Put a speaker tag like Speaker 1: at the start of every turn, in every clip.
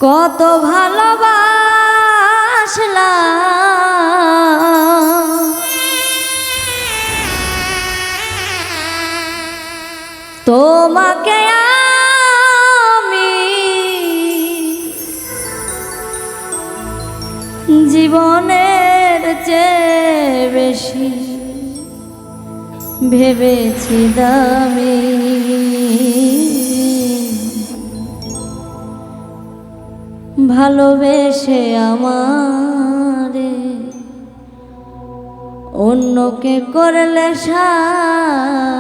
Speaker 1: কত ভালোবাসলাম তোমাকে আমি, জীবনের চেয়ে বেশি ভেবেছি দামি। ভালোবেসে আমারে অন্যকে করলে সাথী।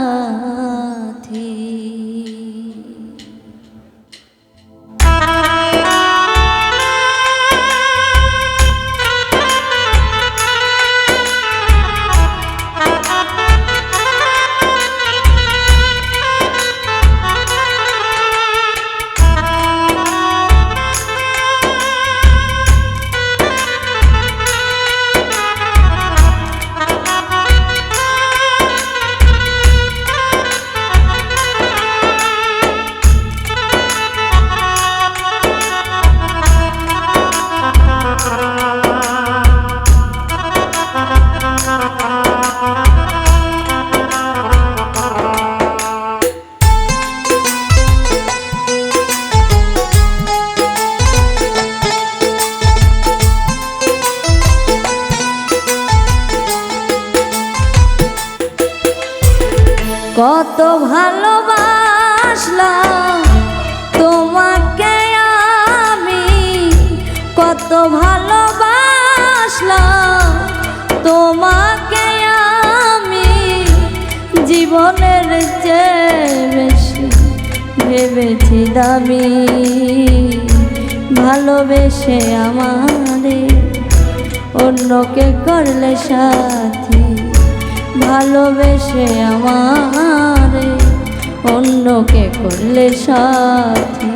Speaker 1: কত ভালোবাসলাম তোমাকে আমি, কত ভালোবাসলাম তোমাকে আমি, জীবনের চেয়ে বেশি ভেবেছি দামি। ভালোবেসে আমারে অন্যকে করলে সাথী। ভালোবেসে আমারে অন্যকে করলে সাথী।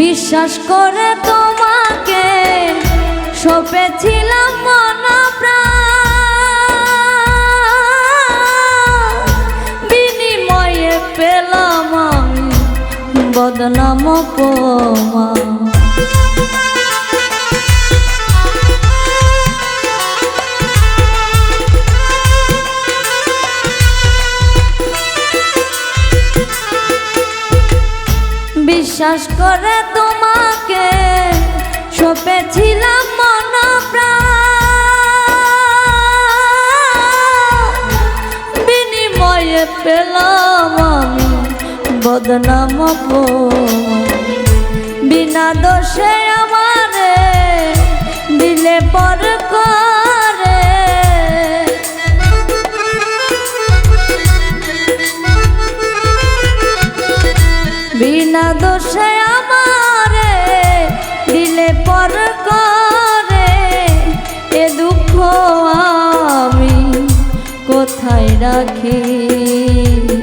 Speaker 1: বিশ্বাস করে তোমাকে সঁপেছিলাম মন প্রাণ, বিনিময়ে পেলাম আমি বদনাম অপমান। বিশ্বাস করে তোমাকে সঁপেছিলাম মন প্রাণ, বিনিময়ে পেলাম আমি বদনাম অপমান। বিনা দোষে আমারে দিলে পর করে, বিনা দোষে আমারে দিলে পর করে। এ রাখি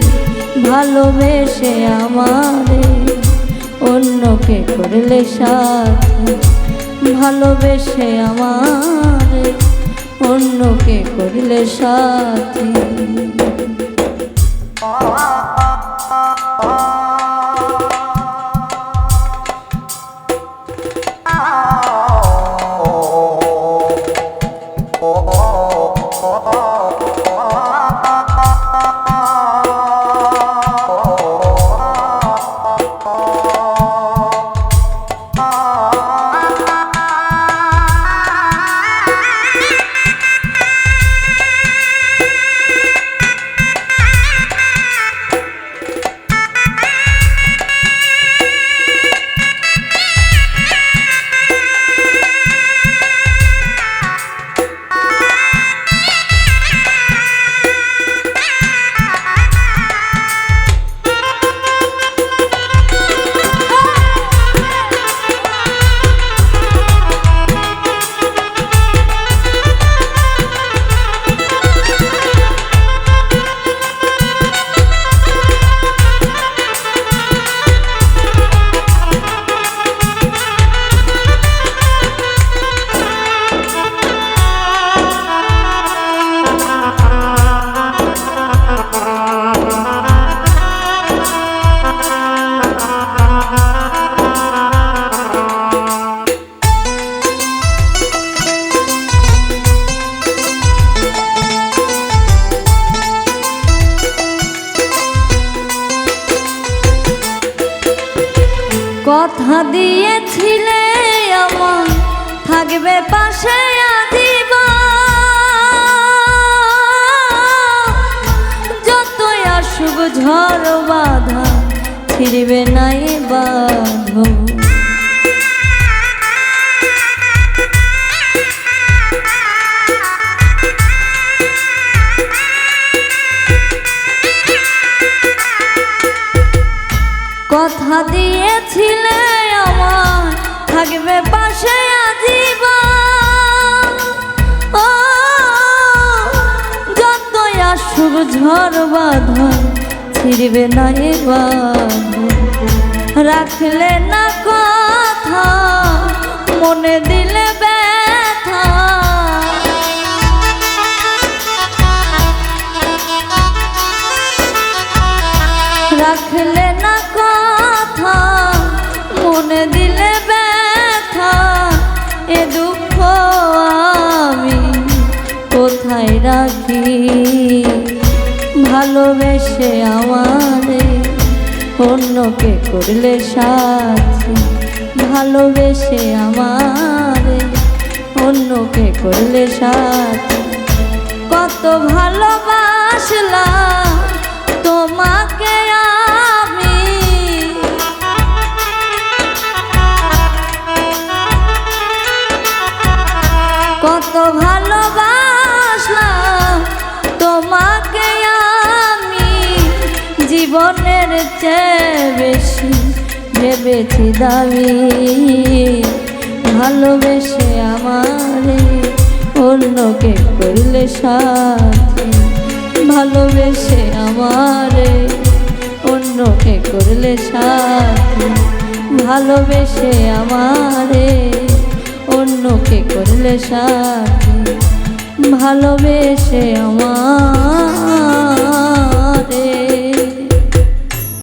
Speaker 1: ভালোবেসে আমারে অন্যকে করলে সাথী ভালোবেসে আমারে অন্যকে করলে সাথী কথা দিয়েছিলে আমার থাকবে পাশে আজীবন যতই আসুক ঝড় বাধা ছিড়বে না এ বাঁধন কথা দিয়েছিলে আমার থাকবে পাশে আজীবন যতই আসুক ঝড় বাঁধা ছিড়বে না এ বাঁধন রাখলে না কথা মনে দিলে ব্যথা রাখলে না কথা মনে দিলে ব্যথা এ দুঃখ আমি কোথায় রাখি ভালোবেসে আমারে অন্যকে করলে সাথী ভালোবেসে আমারে অন্যকে করলে সাথী কত ভালোবাসলাম তোমাকে আমি কত ভালোবাসলাম তোমাকে আমি জীবনের চেয়ে বেশি ভেবেছি দামি ভালোবেসে আমারে অন্যকে করলে সাথী ভালোবেসে আমারে অন্যকে করলে সাথী ভালোবেসে আমারে অন্যকে করলে সাথী ভালোবেসে আমার